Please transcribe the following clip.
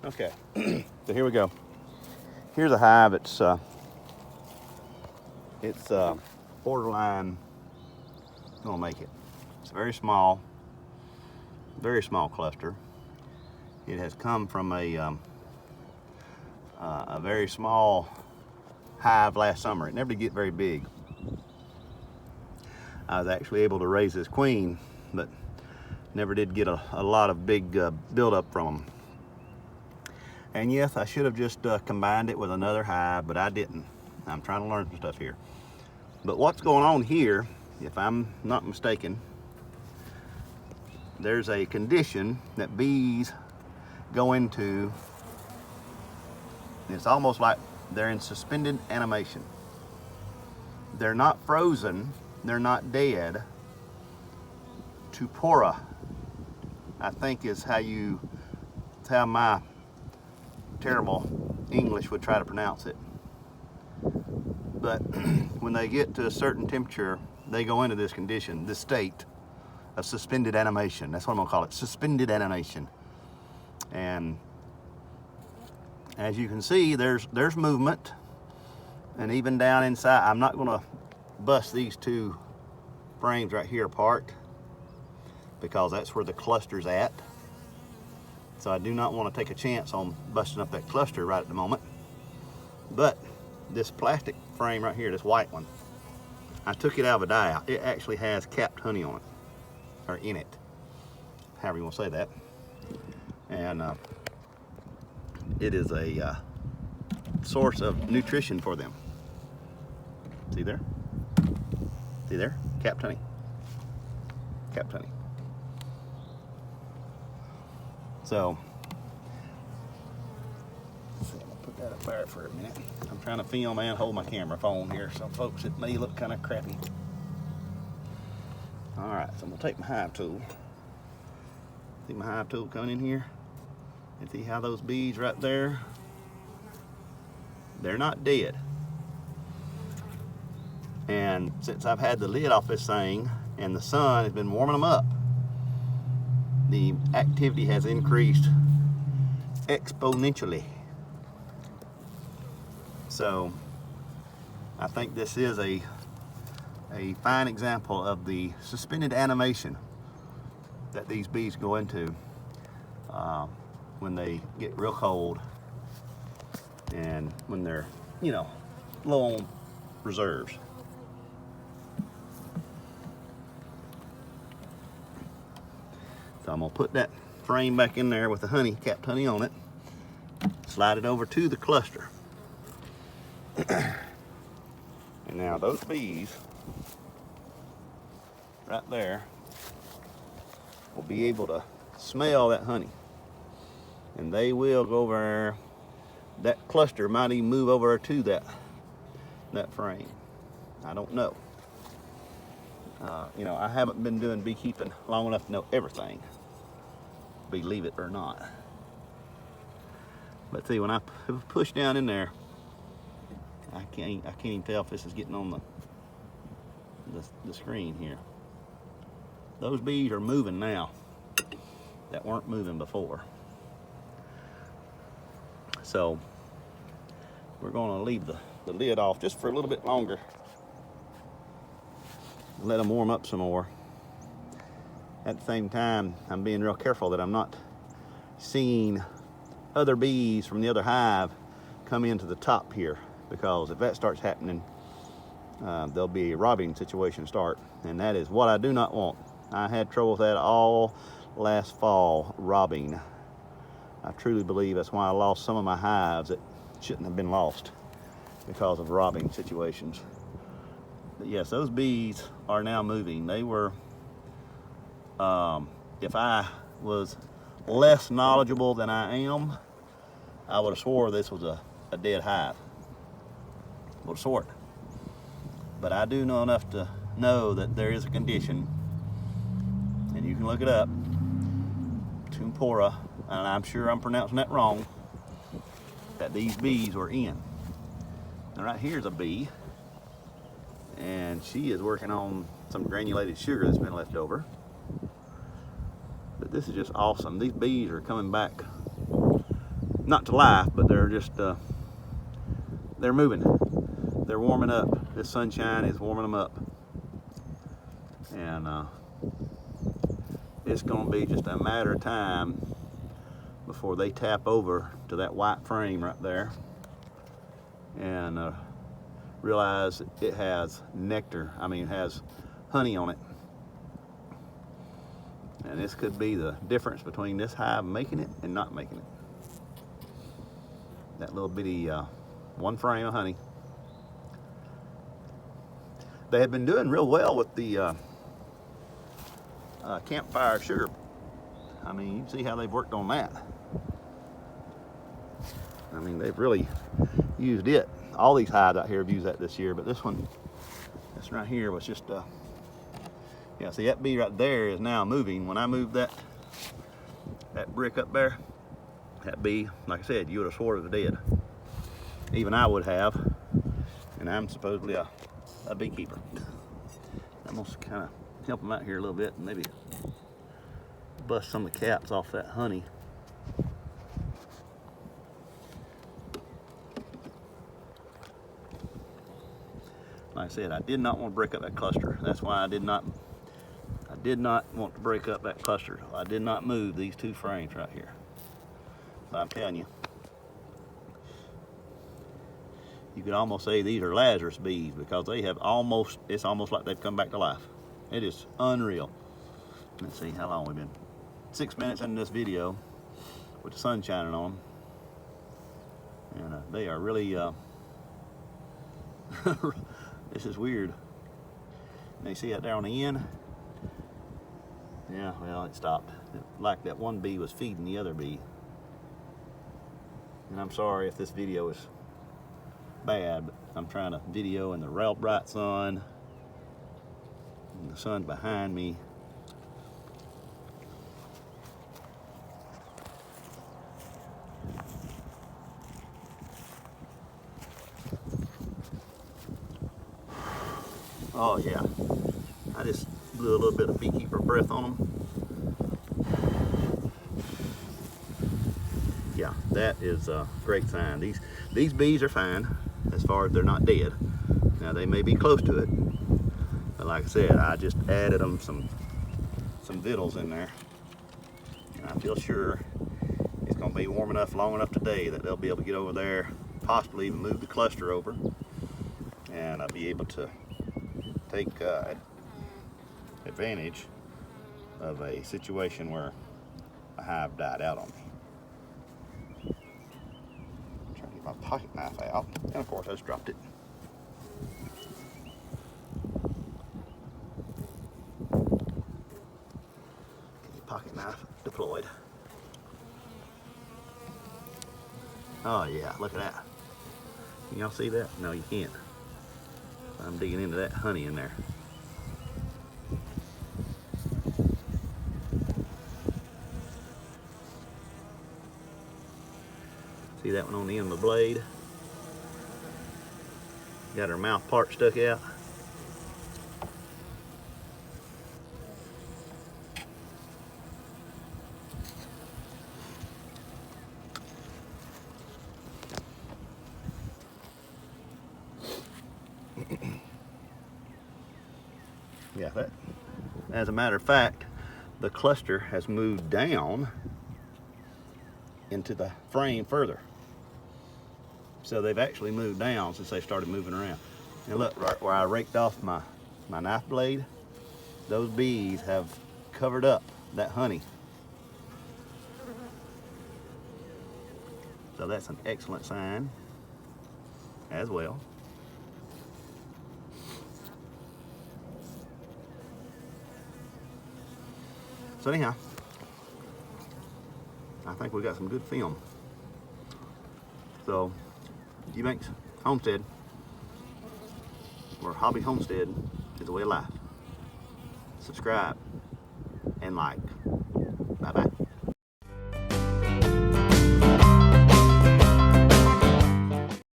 Okay, so here we go. Here's a hive. It's borderline gonna make it. It's very small cluster. It has come from a very small hive last summer. It never did get very big. I was actually able to raise this queen, but never did get a lot of big buildup from them. And yes, I should have just combined it with another hive, but I didn't. I'm trying to learn some stuff here. But what's going on here, if I'm not mistaken, there's a condition that bees go into. It's almost like they're in suspended animation. They're not frozen, they're not dead. Torpor, I think, is how my terrible English would try to pronounce it. But when they get to a certain temperature, they go into this condition, this state of suspended animation. That's what I'm gonna call it, suspended animation. And as you can see, there's movement, and even down inside. I'm not gonna bust these two frames right here apart because that's where the cluster's at. So I do not want to take a chance on busting up that cluster right at the moment. But this plastic frame right here, this white one, I took it out of a die. It actually has capped honey on it, or in it, however you want to say that. And it is a source of nutrition for them. See there? See there? Capped honey. Capped honey. So, let's see, I'm gonna put that up there for a minute. I'm trying to film and hold my camera phone here, so folks, it may look kind of crappy. All right, so I'm gonna take my hive tool. See my hive tool coming in here? And see how those bees right there, they're not dead. And since I've had the lid off this thing and the sun has been warming them up, the activity has increased exponentially. So I think this is a fine example of the suspended animation that these bees go into when they get real cold and when they're, low on reserves. So I'm gonna put that frame back in there with the honey, capped honey on it, slide it over to the cluster. And now those bees right there will be able to smell that honey. And they will go over there. That cluster might even move over to that frame. I don't know. I haven't been doing beekeeping long enough to know everything, believe it or not. But see, when I push down in there, I can't even tell if this is getting on the screen here. Those bees are moving now that weren't moving before. So we're going to leave the lid off just for a little bit longer. Let them warm up some more. At the same time, I'm being real careful that I'm not seeing other bees from the other hive come into the top here, because if that starts happening, there'll be a robbing situation start, and that is what I do not want. I had trouble with that all last fall, robbing. I truly believe that's why I lost some of my hives that shouldn't have been lost because of robbing situations. But yes, those bees are now moving. They were, if I was less knowledgeable than I am, I would have swore this was a dead hive. Would have swore it. But I do know enough to know that there is a condition, and you can look it up, Torpor, and I'm sure I'm pronouncing that wrong, that these bees were in. Now right here's a bee, and she is working on some granulated sugar that's been left over. But this is just awesome. These bees are coming back not to life, but they're just, they're moving. They're warming up. This sunshine is warming them up. And it's gonna be just a matter of time before they tap over to that white frame right there and realize it has nectar. I mean, it has honey on it. And this could be the difference between this hive making it and not making it. That little bitty one frame of honey. They had been doing real well with the campfire sugar. I mean, you can see how they've worked on that. I mean, they've really used it. All these hives out here have used that this year, but this one right here was just, yeah, see that bee right there is now moving. When I moved that brick up there, that bee, like I said, you would have swore it was dead. Even I would have, and I'm supposedly a beekeeper. I'm gonna kind of help them out here a little bit and maybe bust some of the caps off that honey. Like I said, I did not want to break up that cluster. That's why I did not want to break up that cluster. I did not move these two frames right here. But I'm telling you, you could almost say these are Lazarus bees because they have almost, it's almost like they've come back to life. It is unreal. Let's see how long we've been. 6 minutes into this video with the sun shining on them. And they are really, this is weird. And you see that there on the end? Yeah, well, it stopped. Like that one bee was feeding the other bee. And I'm sorry if this video is bad, but I'm trying to video in the real bright sun. And the sun's behind me. Oh yeah, I just blew a little bit of beekeeper breath on them. Yeah, that is a great sign. These bees are fine as far as they're not dead. Now they may be close to it, but like I said, I just added them some victuals in there, and I feel sure it's going to be warm enough, long enough today that they'll be able to get over there, possibly even move the cluster over, and I'll be able to take advantage of a situation where a hive died out on me. I'm trying to get my pocket knife out, and of course I just dropped it. Pocket knife deployed. Oh yeah, look at that. Can y'all see that? No, you can't. I'm digging into that honey in there. See that one on the end of the blade? Got her mouth part stuck out. Yeah, that, as a matter of fact, the cluster has moved down into the frame further. So they've actually moved down since they started moving around. And look, right where I raked off my knife blade, those bees have covered up that honey. So that's an excellent sign as well. So anyhow, I think we got some good film. So, G-Banks Homestead, or Hobby Homestead, is the way of life. Subscribe and like. Bye-bye.